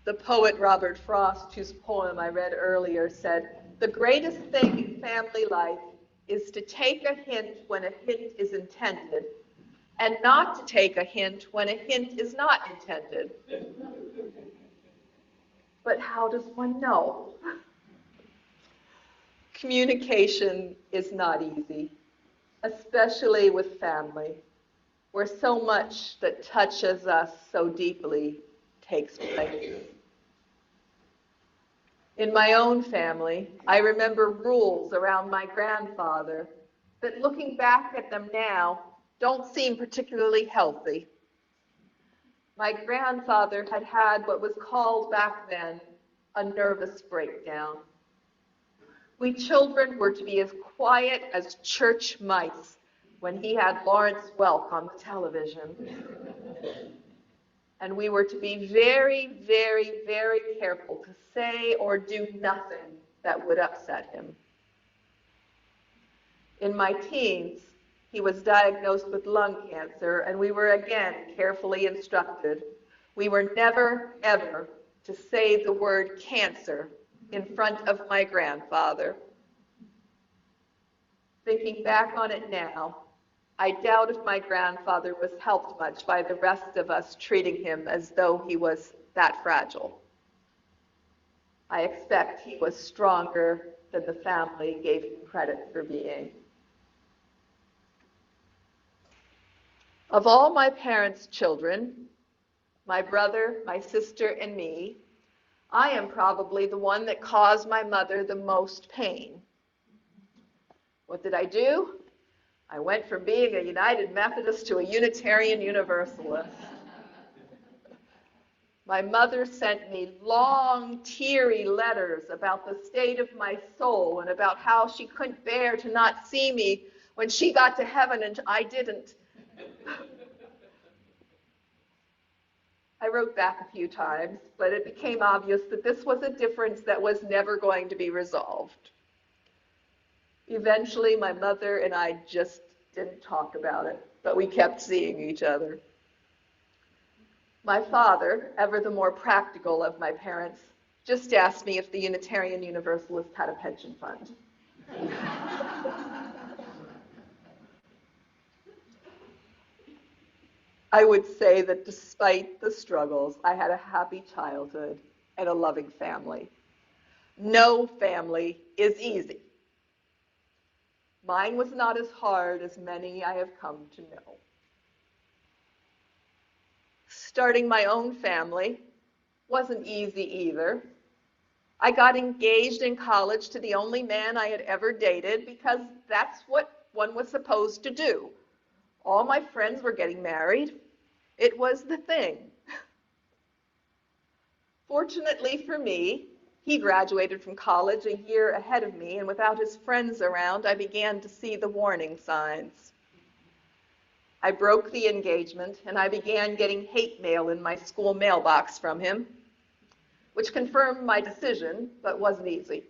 The poet Robert Frost, whose poem I read earlier, said, "The greatest thing in family life is to take a hint when a hint is intended, and not to take a hint when a hint is not intended." But how does one know? Communication is not easy, especially with family, where so much that touches us so deeply takes place. In my own family, I remember rules around my grandfather that, looking back at them now, don't seem particularly healthy. My grandfather had had what was called back then a nervous breakdown. We children were to be as quiet as church mice when he had Lawrence Welk on the television. And we were to be very, very, very careful to say or do nothing that would upset him. In my teens, he was diagnosed with lung cancer, and we were again carefully instructed. We were never, ever to say the word cancer in front of my grandfather. Thinking back on it now, I doubt if my grandfather was helped much by the rest of us treating him as though he was that fragile. I expect he was stronger than the family gave him credit for being. Of all my parents' children, my brother, my sister, and me, I am probably the one that caused my mother the most pain. What did I do? I went from being a United Methodist to a Unitarian Universalist. My mother sent me long, teary letters about the state of my soul and about how she couldn't bear to not see me when she got to heaven and I didn't. I wrote back a few times, but it became obvious that this was a difference that was never going to be resolved. Eventually, my mother and I just didn't talk about it, but we kept seeing each other. My father, ever the more practical of my parents, just asked me if the Unitarian Universalist had a pension fund. I would say that despite the struggles, I had a happy childhood and a loving family. No family is easy. Mine was not as hard as many I have come to know. Starting my own family wasn't easy either. I got engaged in college to the only man I had ever dated because that's what one was supposed to do. All my friends were getting married. It was the thing. Fortunately for me, he graduated from college a year ahead of me, and without his friends around, I began to see the warning signs. I broke the engagement, and I began getting hate mail in my school mailbox from him, which confirmed my decision, but wasn't easy.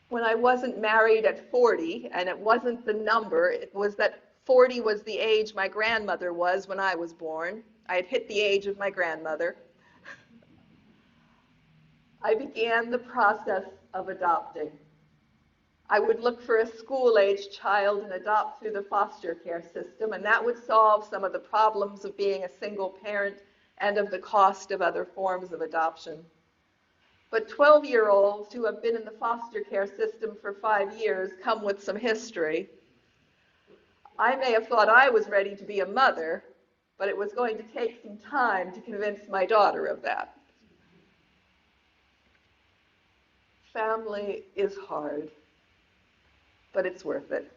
When I wasn't married at 40, and it wasn't the number, it was that 40 was the age my grandmother was when I was born. I had hit the age of my grandmother. I began the process of adopting. I would look for a school-age child and adopt through the foster care system, and that would solve some of the problems of being a single parent and of the cost of other forms of adoption. But 12-year-olds who have been in the foster care system for 5 years come with some history. I may have thought I was ready to be a mother, but it was going to take some time to convince my daughter of that. Family is hard, but it's worth it.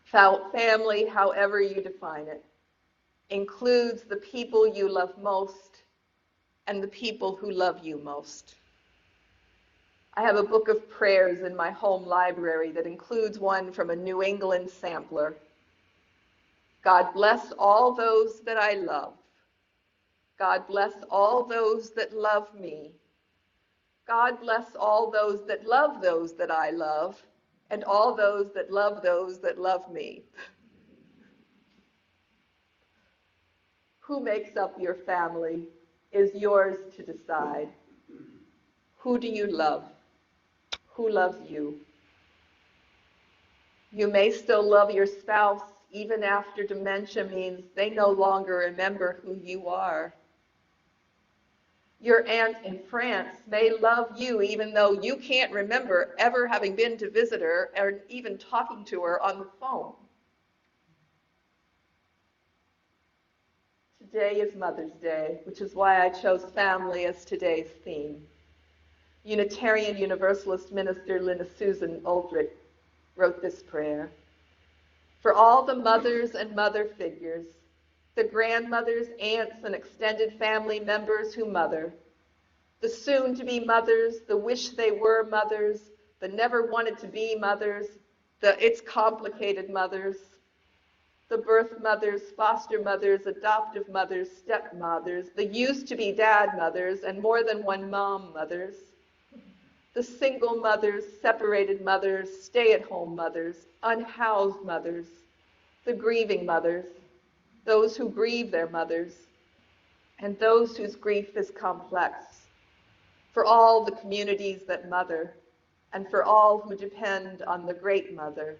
Family, however you define it, includes the people you love most and the people who love you most. I have a book of prayers in my home library that includes one from a New England sampler. God bless all those that I love. God bless all those that love me. God bless all those that I love, and all those that love me. Who makes up your family is yours to decide. Who do you love? Who loves you? You may still love your spouse even after dementia means they no longer remember who you are. Your aunt in France may love you even though you can't remember ever having been to visit her or even talking to her on the phone. Today is Mother's Day, which is why I chose family as today's theme. Unitarian Universalist minister Linda Susan Aldrich wrote this prayer. For all the mothers and mother figures, the grandmothers, aunts, and extended family members who mother, the soon-to-be mothers, the wish they were mothers, the never wanted to be mothers, the it's complicated mothers, the birth mothers, foster mothers, adoptive mothers, stepmothers, the used-to-be dad mothers, and more than one mom mothers, the single mothers, separated mothers, stay-at-home mothers, unhoused mothers, the grieving mothers, those who grieve their mothers, and those whose grief is complex, for all the communities that mother, and for all who depend on the great mother,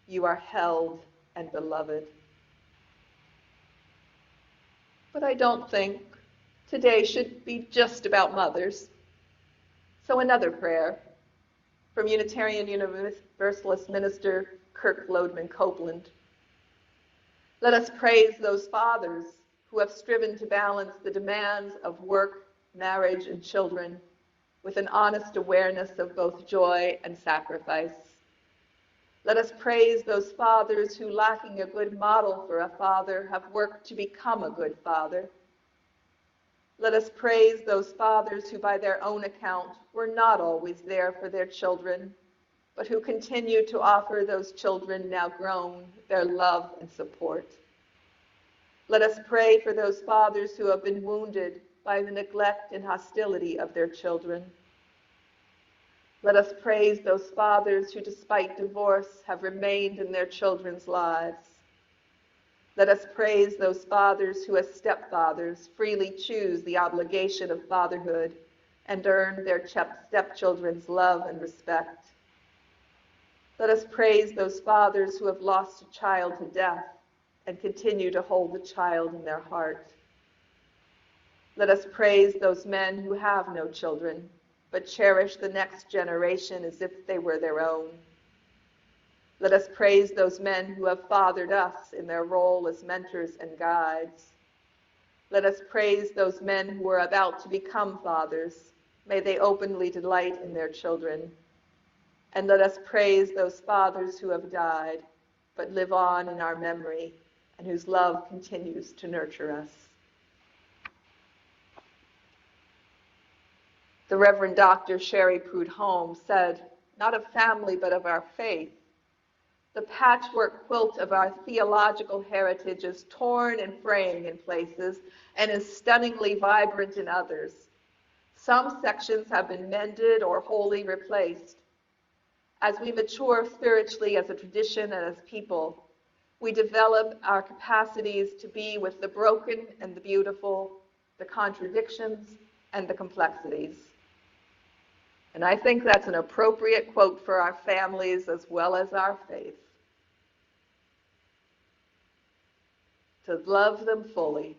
you are held and beloved. But I don't think today should be just about mothers. So another prayer from Unitarian Universalist minister Kirk Lodman Copeland. Let us praise those fathers who have striven to balance the demands of work, marriage, and children with an honest awareness of both joy and sacrifice. Let us praise those fathers who, lacking a good model for a father, have worked to become a good father. Let us praise those fathers who, by their own account, were not always there for their children, but who continue to offer those children, now grown, their love and support. Let us pray for those fathers who have been wounded by the neglect and hostility of their children. Let us praise those fathers who, despite divorce, have remained in their children's lives. Let us praise those fathers who, as stepfathers, freely choose the obligation of fatherhood and earn their stepchildren's love and respect. Let us praise those fathers who have lost a child to death and continue to hold the child in their heart. Let us praise those men who have no children, but cherish the next generation as if they were their own. Let us praise those men who have fathered us in their role as mentors and guides. Let us praise those men who are about to become fathers. May they openly delight in their children. And let us praise those fathers who have died, but live on in our memory, and whose love continues to nurture us. The Reverend Dr. Sherry Prudhomme said, not of family, but of our faith. The patchwork quilt of our theological heritage is torn and fraying in places and is stunningly vibrant in others. Some sections have been mended or wholly replaced. As we mature spiritually as a tradition and as people, we develop our capacities to be with the broken and the beautiful, the contradictions and the complexities. And I think that's an appropriate quote for our families as well as our faith. To love them fully,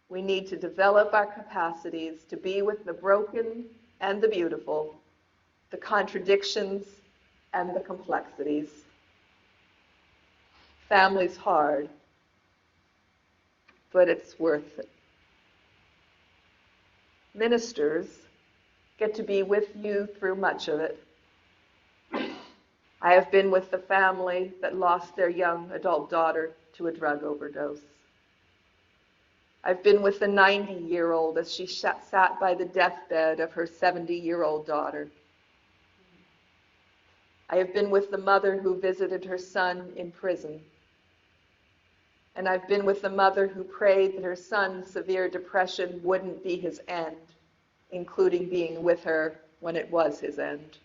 we need to develop our capacities to be with the broken and the beautiful, the contradictions and the complexities. Family's hard, but it's worth it. Ministers get to be with you through much of it. I have been with the family that lost their young adult daughter to a drug overdose. I've been with the 90-year-old as she sat by the deathbed of her 70-year-old daughter. I have been with the mother who visited her son in prison. And I've been with the mother who prayed that her son's severe depression wouldn't be his end, including being with her when it was his end.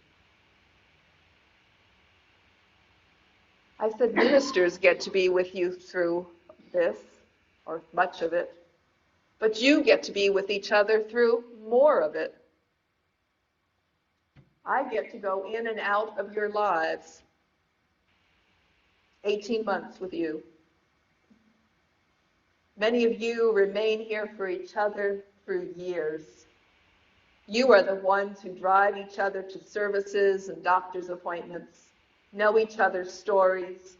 I said, ministers get to be with you through this, or much of it. But you get to be with each other through more of it. I get to go in and out of your lives. 18 months with you. Many of you remain here for each other through years. You are the ones who drive each other to services and doctor's appointments, know each other's stories,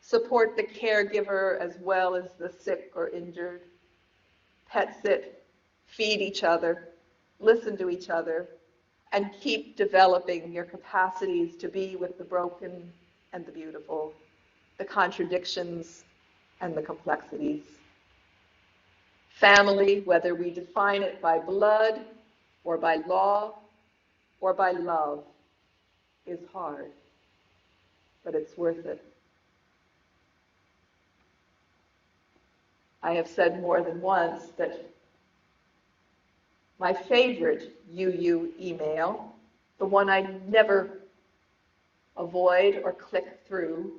support the caregiver as well as the sick or injured, pet sit, feed each other, listen to each other, and keep developing your capacities to be with the broken and the beautiful, the contradictions and the complexities. Family, whether we define it by blood or by law or by love, is hard, but it's worth it. I have said more than once that my favorite UU email, the one I never avoid or click through,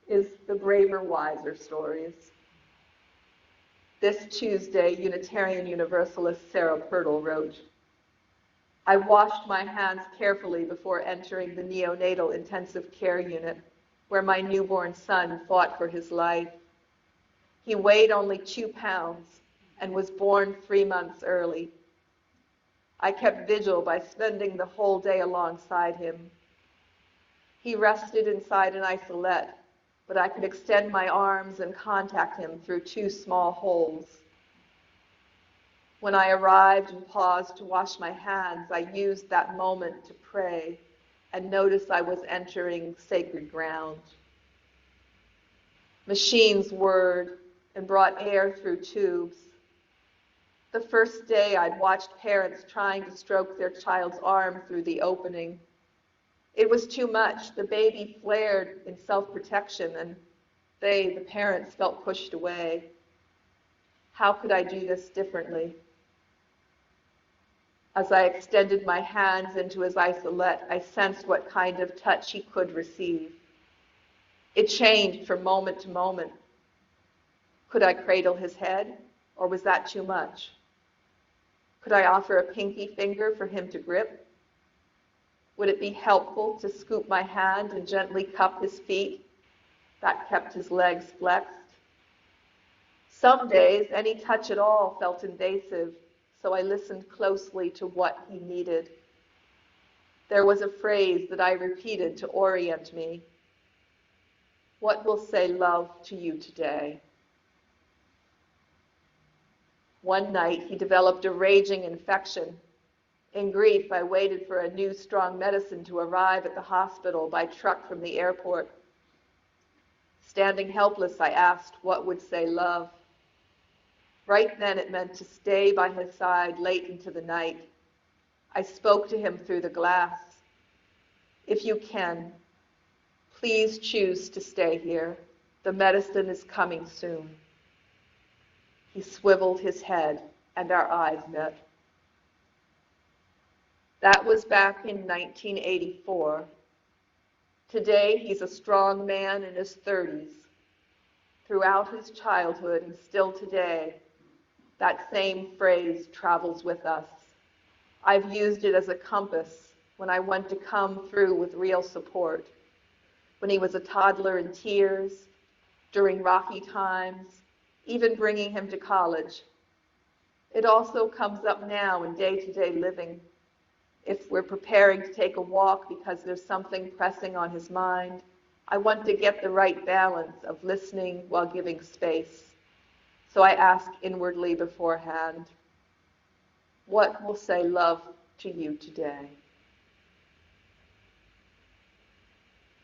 is the Braver, Wiser stories. This Tuesday, Unitarian Universalist Sarah Purtle wrote, I washed my hands carefully before entering the neonatal intensive care unit where my newborn son fought for his life. He weighed only 2 pounds and was born 3 months early. I kept vigil by spending the whole day alongside him. He rested inside an isolette, but I could extend my arms and contact him through 2 small holes. When I arrived and paused to wash my hands, I used that moment to pray and notice I was entering sacred ground. Machines whirred and brought air through tubes. The first day, I'd watched parents trying to stroke their child's arm through the opening. It was too much. The baby flared in self-protection, and they, the parents, felt pushed away. How could I do this differently? As I extended my hands into his isolette, I sensed what kind of touch he could receive. It changed from moment to moment. Could I cradle his head, or was that too much? Could I offer a pinky finger for him to grip? Would it be helpful to scoop my hand and gently cup his feet? That kept his legs flexed. Some days, any touch at all felt invasive, so I listened closely to what he needed. There was a phrase that I repeated to orient me. What will say love to you today? One night, he developed a raging infection. In grief, I waited for a new strong medicine to arrive at the hospital by truck from the airport. Standing helpless, I asked what would say love. Right then, it meant to stay by his side late into the night. I spoke to him through the glass. If you can, please choose to stay here. The medicine is coming soon. He swiveled his head, and our eyes met. That was back in 1984. Today, he's a strong man in his 30s. Throughout his childhood and still today, that same phrase travels with us. I've used it as a compass when I want to come through with real support. When he was a toddler in tears, during rocky times, even bringing him to college. It also comes up now in day-to-day living. If we're preparing to take a walk because there's something pressing on his mind, I want to get the right balance of listening while giving space. So I ask inwardly beforehand, what will say love to you today?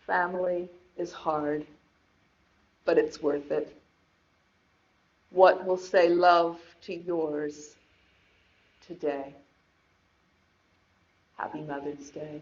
Family is hard, but it's worth it. What will say love to yours today? Happy Mother's Day.